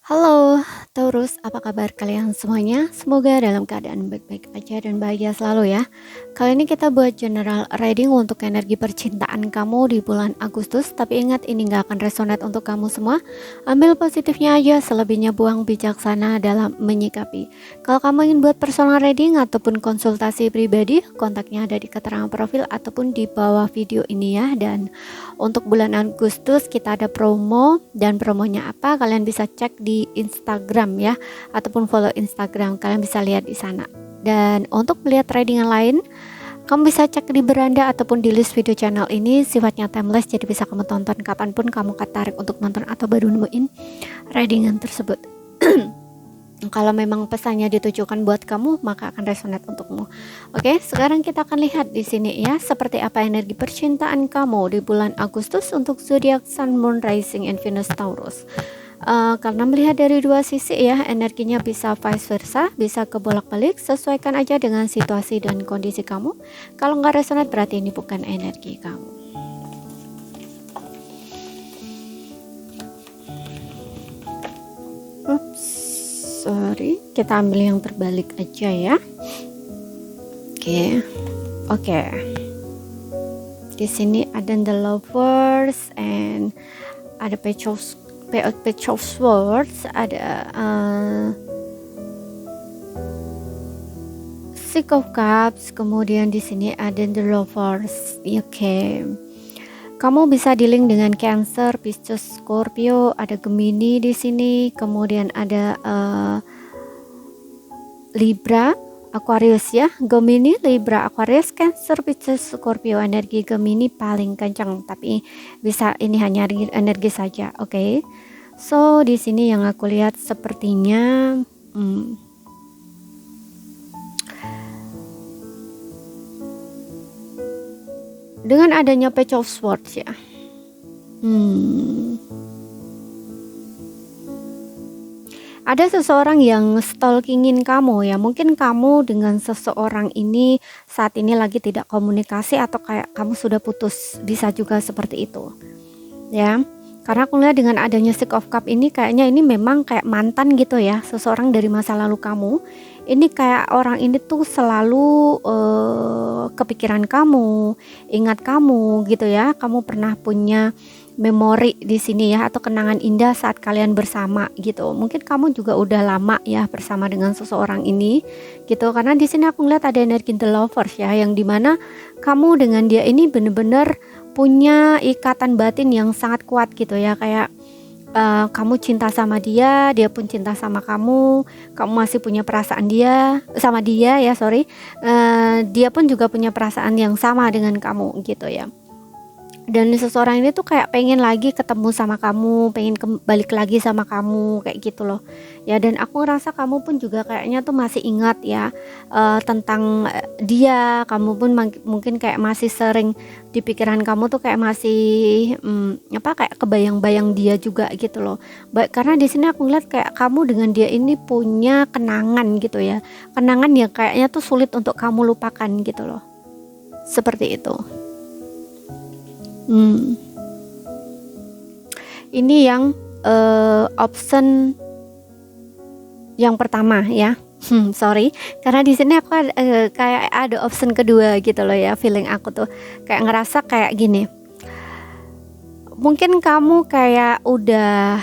Halo, Taurus, apa kabar kalian semuanya? Semoga dalam keadaan baik-baik aja dan bahagia selalu ya. Kali ini kita buat general reading untuk energi percintaan kamu di bulan Agustus. Tapi ingat, ini gak akan resonate untuk kamu semua. Ambil positifnya aja, selebihnya buang bijaksana dalam menyikapi. Kalau kamu ingin buat personal reading ataupun konsultasi pribadi, kontaknya ada di keterangan profil ataupun di bawah video ini ya. Dan untuk bulan Agustus kita ada promo, dan promonya apa kalian bisa cek di Instagram ya, ataupun follow Instagram, kalian bisa lihat di sana. Dan untuk melihat trading yang lain, kamu bisa cek di beranda ataupun di list video channel ini, sifatnya timeless, jadi bisa kamu tonton kapanpun kamu tertarik untuk nonton atau baru nemuin tradingan tersebut. Kalau memang pesannya ditujukan buat kamu, maka akan resonate untukmu. Oke, sekarang kita akan lihat di sini ya, seperti apa energi percintaan kamu di bulan Agustus untuk zodiak Sun, Moon, Rising, and Venus Taurus. Karena melihat dari dua sisi ya, energinya bisa vice versa, bisa kebolak-balik, sesuaikan aja dengan situasi dan kondisi kamu. Kalau nggak resonate berarti ini bukan energi kamu. Ups, sorry, kita ambil yang terbalik aja ya. Oke. Di sini ada the lovers and ada page of swords, ada six of cups, kemudian di sini ada the lovers. Oke. Kamu bisa dealing dengan Cancer, Pisces, Scorpio, ada Gemini di sini, kemudian ada Libra, Aquarius ya. Gemini, Libra, Aquarius, Cancer, Pisces, Scorpio. Energi Gemini paling kencang, tapi bisa ini hanya energi saja. Oke. So di sini yang aku lihat sepertinya dengan adanya Page of Swords ya. Ada seseorang yang stalkingin kamu ya. Mungkin kamu dengan seseorang ini saat ini lagi tidak komunikasi, atau kayak kamu sudah putus, bisa juga seperti itu ya. Karena aku lihat dengan adanya Six of Cup ini, kayaknya ini memang kayak mantan gitu ya, seseorang dari masa lalu kamu. Ini kayak orang ini tuh selalu kepikiran kamu, ingat kamu gitu ya. Kamu pernah punya memori di sini ya, atau kenangan indah saat kalian bersama gitu. Mungkin kamu juga udah lama ya bersama dengan seseorang ini gitu. Karena di sini aku ngeliat ada energi the lovers ya, yang dimana kamu dengan dia ini bener-bener punya ikatan batin yang sangat kuat gitu ya. Kayak kamu cinta sama dia, dia pun cinta sama kamu masih punya perasaan dia sama dia ya, dia pun juga punya perasaan yang sama dengan kamu gitu ya. Dan seseorang ini tuh kayak pengen lagi ketemu sama kamu, pengen balik lagi sama kamu kayak gitu loh ya. Dan aku ngerasa kamu pun juga kayaknya tuh masih ingat ya tentang dia. Kamu pun mungkin kayak masih sering di pikiran kamu tuh kayak masih kayak kebayang-bayang dia juga gitu loh. Karena di sini aku ngeliat kayak kamu dengan dia ini punya kenangan gitu ya, kenangan yang kayaknya tuh sulit untuk kamu lupakan gitu loh, seperti itu. Ini yang option yang pertama ya. Sorry, karena di sini aku kayak ada option kedua gitu loh ya. Feeling aku tuh kayak ngerasa kayak gini. Mungkin kamu kayak udah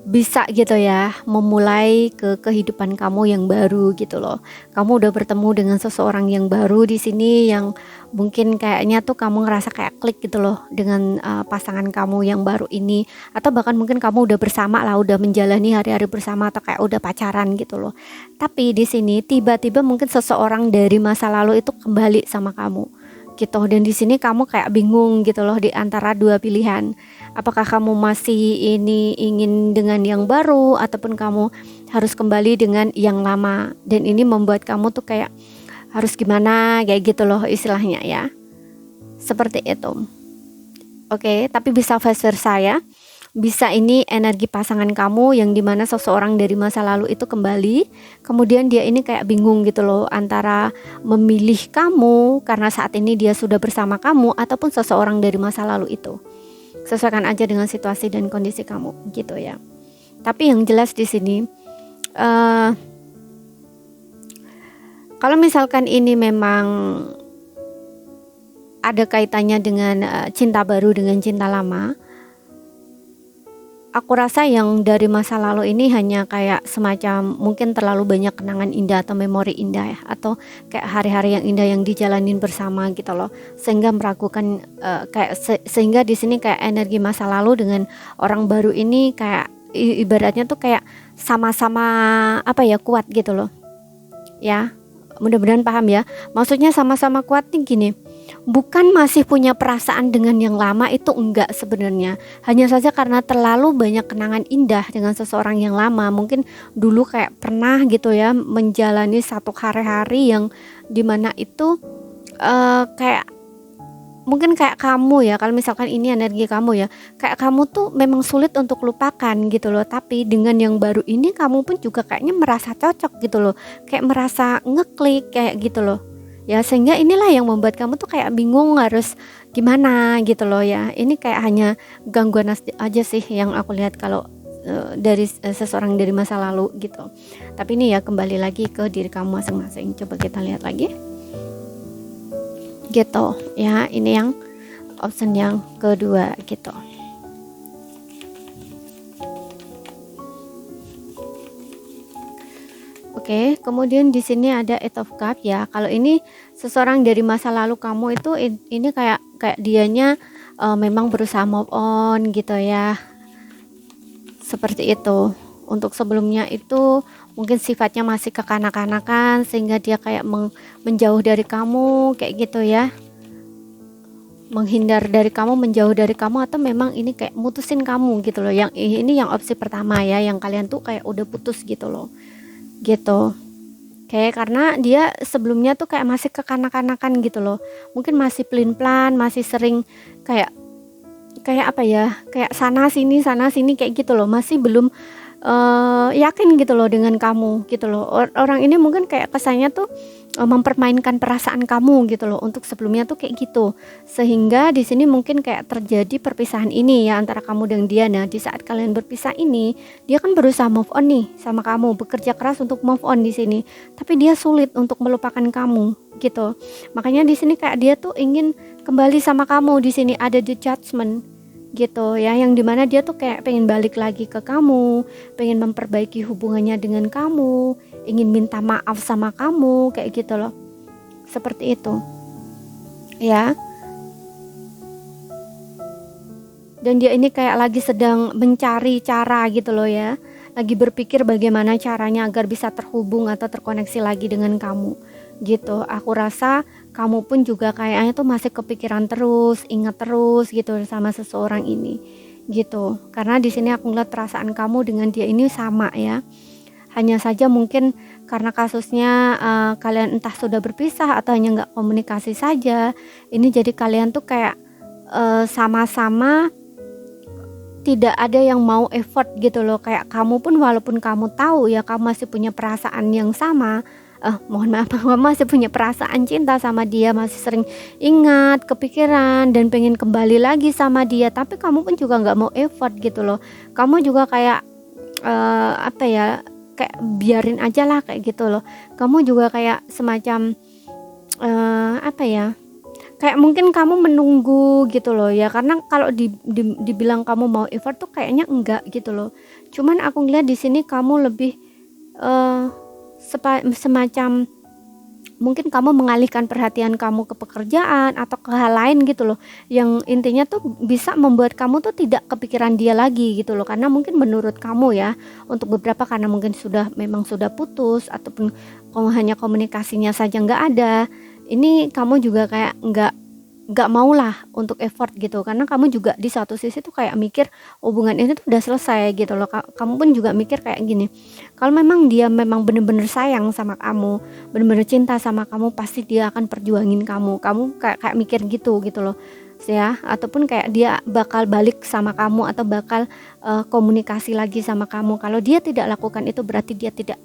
bisa gitu ya memulai ke kehidupan kamu yang baru gitu loh. Kamu udah bertemu dengan seseorang yang baru di sini, yang mungkin kayaknya tuh kamu ngerasa kayak klik gitu loh dengan pasangan kamu yang baru ini, atau bahkan mungkin kamu udah bersama lah, udah menjalani hari-hari bersama, atau kayak udah pacaran gitu loh. Tapi di sini tiba-tiba mungkin seseorang dari masa lalu itu kembali sama kamu gitu. Dan di sini kamu kayak bingung gitu loh di antara dua pilihan. Apakah kamu masih ini ingin dengan yang baru, ataupun kamu harus kembali dengan yang lama. Dan ini membuat kamu tuh kayak harus gimana kayak gitu loh istilahnya ya. Seperti itu. Oke, tapi bisa vice versa ya. Bisa ini energi pasangan kamu yang dimana seseorang dari masa lalu itu kembali, kemudian dia ini kayak bingung gitu loh antara memilih kamu karena saat ini dia sudah bersama kamu, ataupun seseorang dari masa lalu itu. Sesuaikan aja dengan situasi dan kondisi kamu gitu ya. Tapi yang jelas di sini, kalau misalkan ini memang ada kaitannya dengan cinta baru dengan cinta lama, aku rasa yang dari masa lalu ini hanya kayak semacam mungkin terlalu banyak kenangan indah atau memori indah ya, atau kayak hari-hari yang indah yang dijalanin bersama gitu loh, sehingga meragukan sehingga di sini kayak energi masa lalu dengan orang baru ini kayak ibaratnya tuh kayak sama-sama apa ya, kuat gitu loh ya. Mudah-mudahan paham ya. Maksudnya sama-sama kuat nih gini, bukan masih punya perasaan dengan yang lama, itu enggak sebenarnya. Hanya saja karena terlalu banyak kenangan indah dengan seseorang yang lama. Mungkin dulu kayak pernah gitu ya menjalani satu hari-hari yang dimana itu kayak mungkin kayak kamu ya, kalau misalkan ini energi kamu ya, kayak kamu tuh memang sulit untuk lupakan gitu loh. Tapi dengan yang baru ini kamu pun juga kayaknya merasa cocok gitu loh, kayak merasa ngeklik kayak gitu loh ya, sehingga inilah yang membuat kamu tuh kayak bingung harus gimana gitu loh ya. Ini kayak hanya gangguan aja sih yang aku lihat kalau dari seseorang dari masa lalu gitu. Tapi ini ya kembali lagi ke diri kamu masing-masing. Coba kita lihat lagi gitu ya. Ini yang option yang kedua gitu. Oke, kemudian di sini ada Eight of Cups ya. Kalau ini seseorang dari masa lalu kamu itu ini kayak dianya memang berusaha move on gitu ya. Seperti itu. Untuk sebelumnya itu mungkin sifatnya masih kekanak-kanakan sehingga dia kayak menjauh dari kamu kayak gitu ya. Menghindar dari kamu, menjauh dari kamu, atau memang ini kayak mutusin kamu gitu loh. Yang ini yang opsi pertama ya, yang kalian tuh kayak udah putus gitu loh. Gitu. Kayak karena dia sebelumnya tuh kayak masih kekanak-kanakan gitu loh. Mungkin masih pelin-pelan, masih sering kayak apa ya? Kayak sana sini kayak gitu loh. Masih belum yakin gitu loh dengan kamu gitu loh. Orang ini mungkin kayak kesannya tuh mempermainkan perasaan kamu gitu loh. Untuk sebelumnya tuh kayak gitu, sehingga di sini mungkin kayak terjadi perpisahan ini ya antara kamu dan dia. Nah di saat kalian berpisah ini, dia kan berusaha move on nih sama kamu, bekerja keras untuk move on di sini, tapi dia sulit untuk melupakan kamu gitu. Makanya di sini kayak dia tuh ingin kembali sama kamu. Di sini ada the judgment gitu ya, yang dimana dia tuh kayak pengen balik lagi ke kamu, pengen memperbaiki hubungannya dengan kamu, ingin minta maaf sama kamu kayak gitu loh, seperti itu ya. Dan dia ini kayak lagi sedang mencari cara gitu loh ya, lagi berpikir bagaimana caranya agar bisa terhubung atau terkoneksi lagi dengan kamu gitu. Aku rasa kamu pun juga kayaknya tuh masih kepikiran terus, ingat terus gitu sama seseorang ini gitu. Karena di sini aku ngeliat perasaan kamu dengan dia ini sama ya. Hanya saja mungkin karena kasusnya kalian entah sudah berpisah atau hanya nggak komunikasi saja. Ini jadi kalian tuh kayak sama-sama tidak ada yang mau effort gitu loh. Kayak kamu pun walaupun kamu tahu ya kamu masih punya perasaan yang sama, mohon maaf, kamu masih punya perasaan cinta sama dia, masih sering ingat, kepikiran dan pengen kembali lagi sama dia, tapi kamu pun juga nggak mau effort gitu loh. Kamu juga kayak apa ya, kayak biarin aja lah kayak gitu loh. Kamu juga kayak semacam apa ya, kayak mungkin kamu menunggu gitu loh ya. Karena kalau dibilang kamu mau effort tuh kayaknya enggak gitu loh. Cuman aku ngeliat di sini kamu lebih semacam mungkin kamu mengalihkan perhatian kamu ke pekerjaan atau ke hal lain gitu loh, yang intinya tuh bisa membuat kamu tuh tidak kepikiran dia lagi gitu loh. Karena mungkin menurut kamu ya, untuk beberapa karena mungkin memang sudah putus ataupun hanya komunikasinya saja nggak ada, ini kamu juga kayak nggak mau lah untuk effort gitu. Karena kamu juga di satu sisi tuh kayak mikir hubungan ini tuh udah selesai gitu loh. Kamu pun juga mikir kayak gini, kalau memang dia memang bener-bener sayang sama kamu, bener-bener cinta sama kamu, pasti dia akan perjuangin kamu kayak mikir gitu loh ya. Ataupun kayak dia bakal balik sama kamu atau bakal komunikasi lagi sama kamu. Kalau dia tidak lakukan itu berarti dia tidak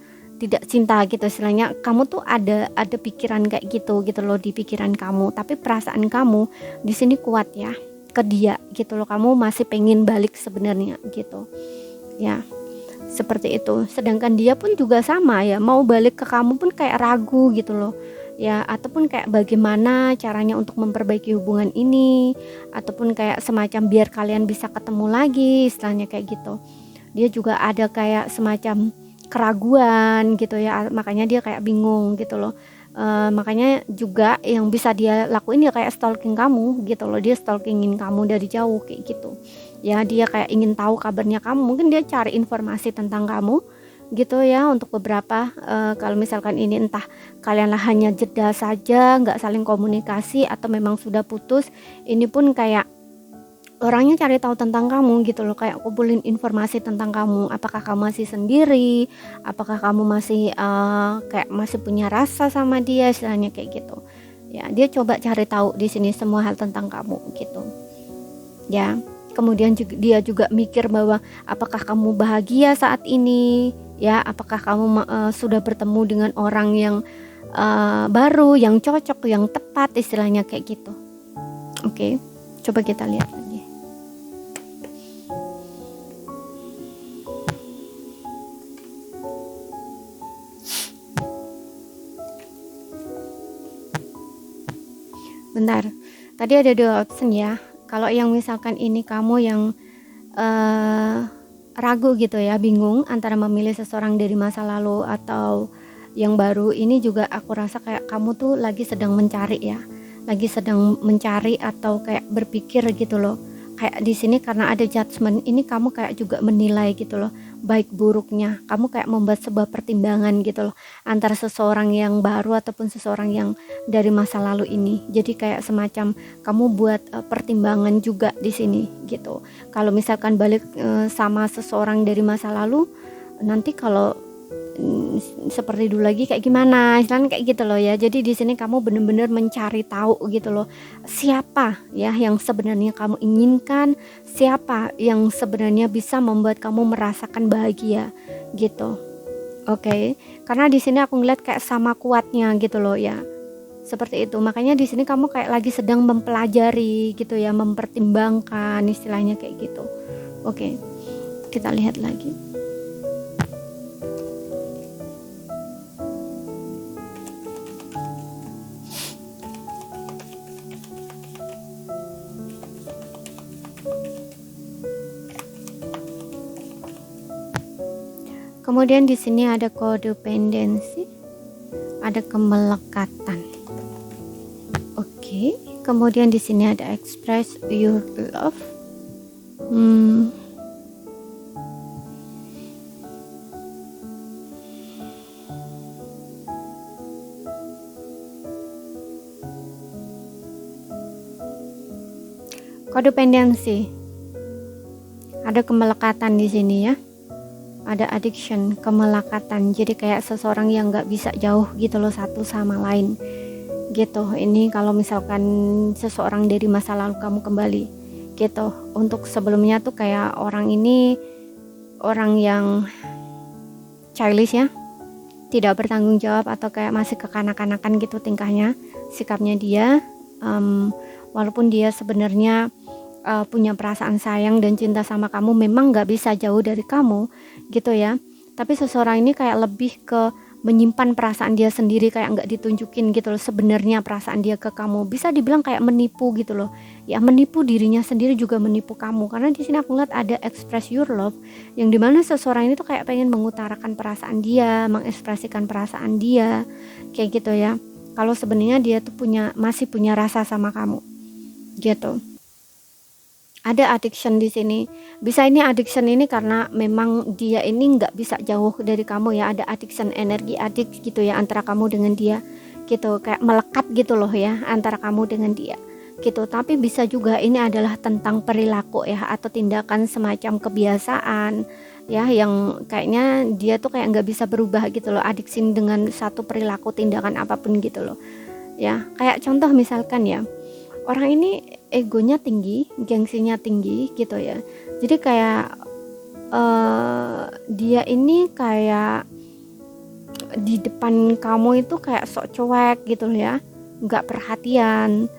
cinta gitu istilahnya. Kamu tuh ada pikiran kayak gitu loh di pikiran kamu, tapi perasaan kamu di sini kuat ya ke dia gitu loh. Kamu masih pengen balik sebenarnya gitu ya. seperti itu. Sedangkan dia pun juga sama ya, mau balik ke kamu pun kayak ragu gitu loh ya, ataupun kayak bagaimana caranya untuk memperbaiki hubungan ini, ataupun kayak semacam biar kalian bisa ketemu lagi, istilahnya kayak gitu. Dia juga ada kayak semacam keraguan gitu ya, makanya dia kayak bingung gitu loh. Makanya juga yang bisa dia lakuin ya kayak stalking kamu gitu loh, dia stalkingin kamu dari jauh kayak gitu ya. Dia kayak ingin tahu kabarnya kamu, mungkin dia cari informasi tentang kamu gitu ya, untuk beberapa kalau misalkan ini entah kalian hanya jeda saja, nggak saling komunikasi, atau memang sudah putus, ini pun kayak orangnya cari tahu tentang kamu gitu loh, kayak kumpulin informasi tentang kamu, apakah kamu masih sendiri, apakah kamu masih kayak masih punya rasa sama dia, istilahnya kayak gitu ya. Dia coba cari tahu di sini semua hal tentang kamu gitu ya. Kemudian juga, dia juga mikir bahwa apakah kamu bahagia saat ini ya, apakah kamu sudah bertemu dengan orang yang baru, yang cocok, yang tepat, istilahnya kayak gitu. Oke, coba kita lihat lagi. Bentar, tadi ada 2 option ya. Kalau yang misalkan ini kamu yang ragu gitu ya, bingung antara memilih seseorang dari masa lalu atau yang baru, ini juga aku rasa kayak kamu tuh lagi sedang mencari ya, lagi sedang mencari atau kayak berpikir gitu loh. Kayak di sini karena ada judgement, ini kamu kayak juga menilai gitu loh, baik buruknya. Kamu kayak membuat sebuah pertimbangan gitu loh antara seseorang yang baru ataupun seseorang yang dari masa lalu ini. Jadi kayak semacam kamu buat pertimbangan juga di sini gitu. Kalau misalkan balik sama seseorang dari masa lalu, nanti kalau seperti dulu lagi kayak gimana, istilahnya kayak gitu loh ya. Jadi di sini kamu benar-benar mencari tahu gitu loh, siapa ya yang sebenarnya kamu inginkan, siapa yang sebenarnya bisa membuat kamu merasakan bahagia gitu. Oke. Karena di sini aku ngeliat kayak sama kuatnya gitu loh ya. Seperti itu. Makanya di sini kamu kayak lagi sedang mempelajari gitu ya, mempertimbangkan, istilahnya kayak gitu. Oke. Kita lihat lagi. Kemudian di sini ada codependency, ada kemelekatan. Oke. Kemudian di sini ada express your love. Codependency. Ada kemelekatan di sini ya. Ada addiction, kemelekatan. Jadi kayak seseorang yang nggak bisa jauh gitu loh satu sama lain gitu. Ini kalau misalkan seseorang dari masa lalu kamu kembali gitu. Untuk sebelumnya tuh kayak orang ini orang yang childish ya, tidak bertanggung jawab atau kayak masih kekanak-kanakan gitu tingkahnya, sikapnya dia. Walaupun dia sebenarnya punya perasaan sayang dan cinta sama kamu, memang nggak bisa jauh dari kamu gitu ya, tapi seseorang ini kayak lebih ke menyimpan perasaan dia sendiri, kayak nggak ditunjukin gitu loh sebenarnya perasaan dia ke kamu. Bisa dibilang kayak menipu gitu loh ya, menipu dirinya sendiri juga menipu kamu. Karena di sini aku lihat ada express your love, yang dimana seseorang ini tuh kayak pengen mengutarakan perasaan dia, mengekspresikan perasaan dia kayak gitu ya, kalau sebenarnya dia tuh masih punya rasa sama kamu gitu. Ada addiction di sini. Bisa ini addiction ini karena memang dia ini nggak bisa jauh dari kamu ya. Ada addiction, energi addict gitu ya antara kamu dengan dia gitu. Kayak melekat gitu loh ya antara kamu dengan dia gitu. Tapi bisa juga ini adalah tentang perilaku ya, atau tindakan semacam kebiasaan ya, yang kayaknya dia tuh kayak nggak bisa berubah gitu loh. Adiksi dengan satu perilaku, tindakan apapun gitu loh ya. Kayak contoh misalkan ya, orang ini egonya tinggi, gengsinya tinggi gitu ya. Jadi kayak dia ini kayak di depan kamu itu kayak sok cuek gitu loh ya, nggak perhatian,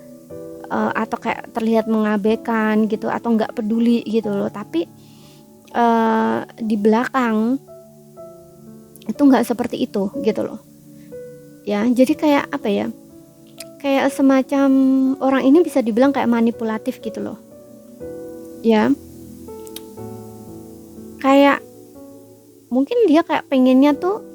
atau kayak terlihat mengabaikan gitu, atau nggak peduli gitu loh. Tapi di belakang itu nggak seperti itu gitu loh ya. Jadi kayak apa ya, kayak semacam orang ini bisa dibilang kayak manipulatif gitu loh ya. Kayak mungkin dia kayak pengennya tuh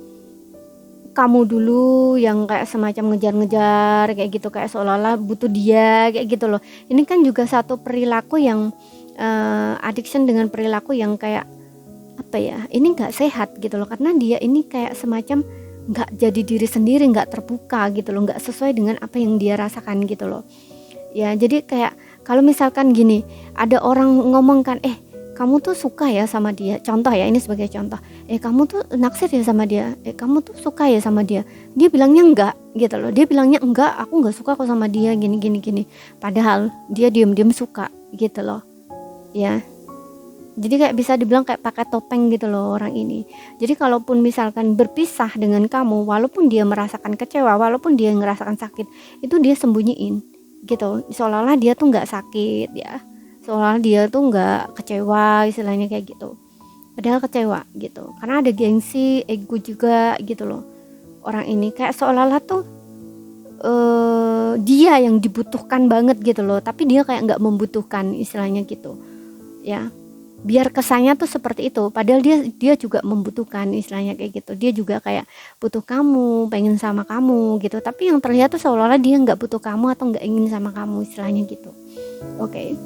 kamu dulu yang kayak semacam ngejar-ngejar kayak gitu, kayak seolah-olah butuh dia kayak gitu loh. Ini kan juga satu perilaku yang addiction dengan perilaku yang kayak apa ya, ini nggak sehat gitu loh, karena dia ini kayak semacam nggak jadi diri sendiri, nggak terbuka gitu loh, nggak sesuai dengan apa yang dia rasakan gitu loh ya. Jadi kayak kalau misalkan gini, ada orang ngomong kan, kamu tuh suka ya sama dia, contoh ya, ini sebagai contoh, kamu tuh naksir ya sama dia, kamu tuh suka ya sama dia. Dia bilangnya enggak gitu loh, dia bilangnya enggak, aku nggak suka kok sama dia, gini gini gini, padahal dia diem-diem suka gitu loh ya. Jadi kayak bisa dibilang kayak pakai topeng gitu loh orang ini. Jadi kalaupun misalkan berpisah dengan kamu, walaupun dia merasakan kecewa, walaupun dia ngerasakan sakit, itu dia sembunyiin gitu, seolah-olah dia tuh nggak sakit ya, seolah dia tuh nggak kecewa, istilahnya kayak gitu, padahal kecewa gitu, karena ada gengsi, ego juga gitu loh. Orang ini kayak seolah-olah tuh dia yang dibutuhkan banget gitu loh, tapi dia kayak nggak membutuhkan, istilahnya gitu ya. Biar kesannya tuh seperti itu, padahal dia juga membutuhkan, istilahnya kayak gitu. Dia juga kayak butuh kamu, pengen sama kamu gitu, tapi yang terlihat tuh seolah-olah dia nggak butuh kamu atau nggak ingin sama kamu, istilahnya gitu. Oke.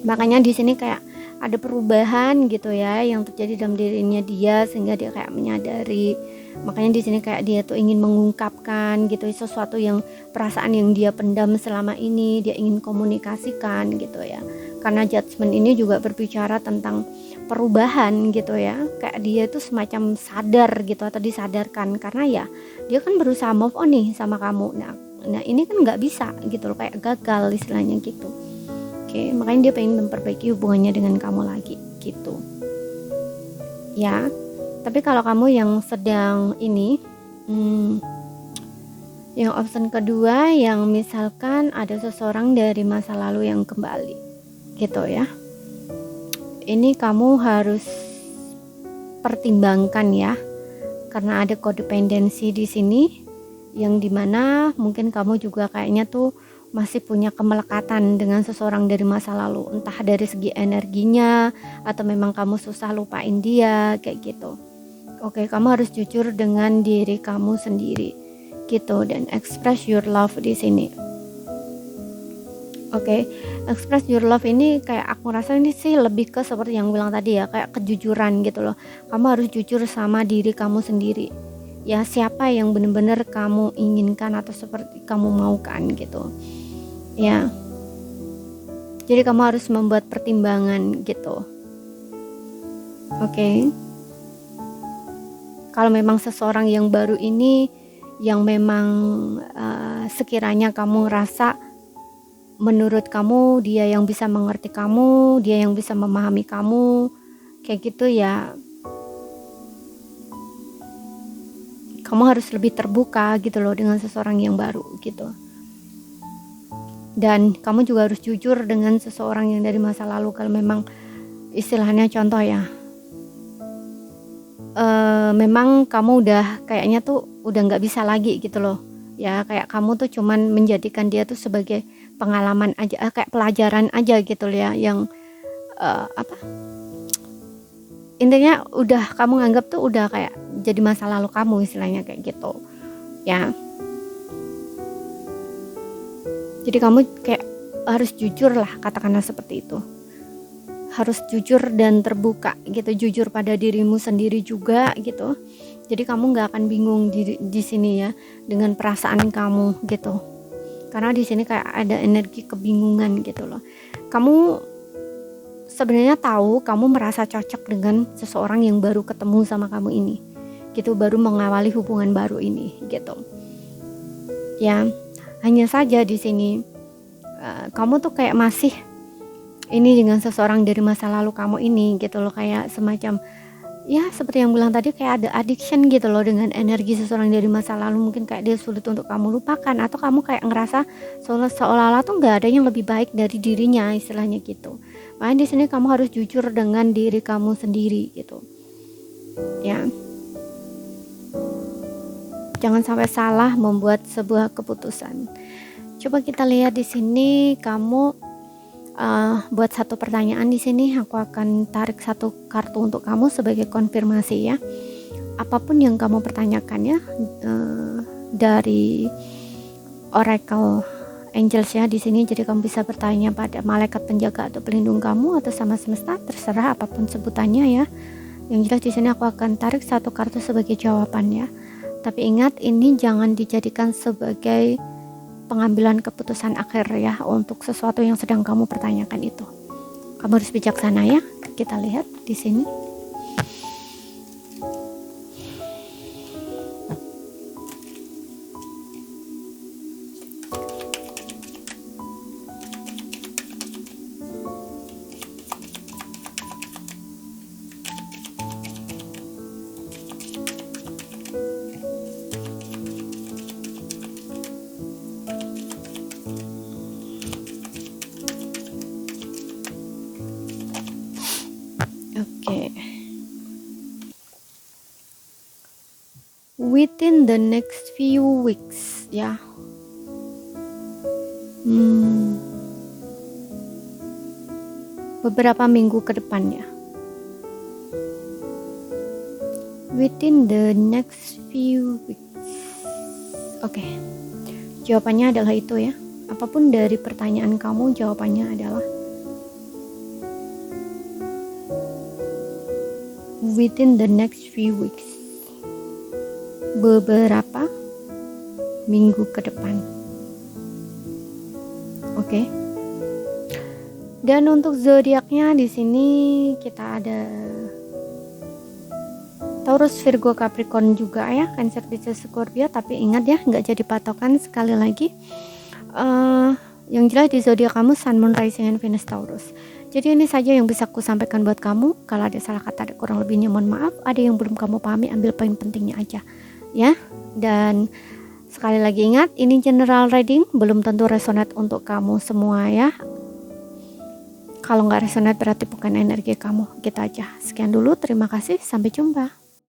Makanya di sini kayak ada perubahan gitu ya yang terjadi dalam dirinya dia, sehingga dia kayak menyadari. Makanya di sini kayak dia tuh ingin mengungkapkan gitu sesuatu yang, perasaan yang dia pendam selama ini, dia ingin komunikasikan gitu ya. Karena judgment ini juga berbicara tentang perubahan gitu ya, kayak dia tuh semacam sadar gitu atau disadarkan, karena ya dia kan berusaha move on nih sama kamu. Nah ini kan nggak bisa gitu loh, kayak gagal istilahnya gitu. Oke, makanya dia pengen memperbaiki hubungannya dengan kamu lagi gitu ya. Tapi kalau kamu yang sedang ini, yang option kedua, yang misalkan ada seseorang dari masa lalu yang kembali gitu ya, ini kamu harus pertimbangkan ya, karena ada codependency di sini, yang dimana mungkin kamu juga kayaknya tuh masih punya kemelekatan dengan seseorang dari masa lalu, entah dari segi energinya atau memang kamu susah lupain dia kayak gitu. Oke, kamu harus jujur dengan diri kamu sendiri gitu, dan express your love di sini. Oke, express your love ini kayak aku rasa ini sih lebih ke seperti yang bilang tadi ya, kayak kejujuran gitu loh. Kamu harus jujur sama diri kamu sendiri ya, siapa yang benar-benar kamu inginkan atau seperti kamu maukan gitu ya. Jadi kamu harus membuat pertimbangan gitu. Oke. Kalau memang seseorang yang baru ini yang memang sekiranya kamu ngerasa menurut kamu dia yang bisa mengerti kamu, dia yang bisa memahami kamu kayak gitu ya, kamu harus lebih terbuka gitu loh dengan seseorang yang baru gitu. Dan kamu juga harus jujur dengan seseorang yang dari masa lalu. Kalau memang istilahnya contoh ya, memang kamu udah kayaknya tuh udah nggak bisa lagi gitu loh ya, kayak kamu tuh cuman menjadikan dia tuh sebagai pengalaman aja, kayak pelajaran aja gitu ya, yang intinya udah kamu nganggap tuh udah kayak jadi masa lalu kamu, istilahnya kayak gitu ya. Jadi kamu kayak harus jujur lah, katakanlah seperti itu, harus jujur dan terbuka gitu, jujur pada dirimu sendiri juga gitu. Jadi kamu nggak akan bingung di sini ya dengan perasaan kamu gitu, karena di sini kayak ada energi kebingungan gitu loh. Kamu sebenarnya tahu kamu merasa cocok dengan seseorang yang baru ketemu sama kamu ini gitu, baru mengawali hubungan baru ini gitu ya. Hanya saja di sini kamu tuh kayak masih ini dengan seseorang dari masa lalu kamu ini gitu loh, kayak semacam ya seperti yang bilang tadi, kayak ada addiction gitu loh dengan energi seseorang dari masa lalu. Mungkin kayak dia sulit untuk kamu lupakan, atau kamu kayak ngerasa seolah-olah tuh nggak ada yang lebih baik dari dirinya, istilahnya gitu. Makanya di sini kamu harus jujur dengan diri kamu sendiri gitu. Ya. Jangan sampai salah membuat sebuah keputusan. Coba kita lihat di sini kamu buat satu pertanyaan di sini. Aku akan tarik satu kartu untuk kamu sebagai konfirmasi ya. Apapun yang kamu pertanyakan ya dari Oracle Angels ya di sini. Jadi kamu bisa bertanya pada malaikat penjaga atau pelindung kamu atau sama semesta, terserah apapun sebutannya ya. Yang jelas di sini aku akan tarik satu kartu sebagai jawaban ya. Tapi ingat, ini jangan dijadikan sebagai pengambilan keputusan akhir ya untuk sesuatu yang sedang kamu pertanyakan itu. Kamu harus bijaksana ya. Kita lihat di sini. Within the next few weeks ya. Beberapa minggu ke depan ya. Within the next few weeks. Oke. Jawabannya adalah itu ya. Apapun dari pertanyaan kamu, jawabannya adalah within the next few weeks. Beberapa minggu ke depan. Oke. Dan untuk zodiaknya di sini kita ada Taurus, Virgo, Capricorn juga ya, Cancer, Pisces, Scorpio. Tapi ingat ya, nggak jadi patokan. Sekali lagi yang jelas di zodiak kamu Sun, Moon, Rising, and Venus Taurus. Jadi ini saja yang bisa aku sampaikan buat kamu. Kalau ada salah kata, ada kurang lebihnya mohon maaf. Ada yang belum kamu pahami, ambil poin pentingnya aja ya. Dan sekali lagi ingat, ini general reading, belum tentu resonate untuk kamu semua ya. Kalau nggak resonate berarti bukan energi kamu. Gitu aja. Sekian dulu, terima kasih, sampai jumpa.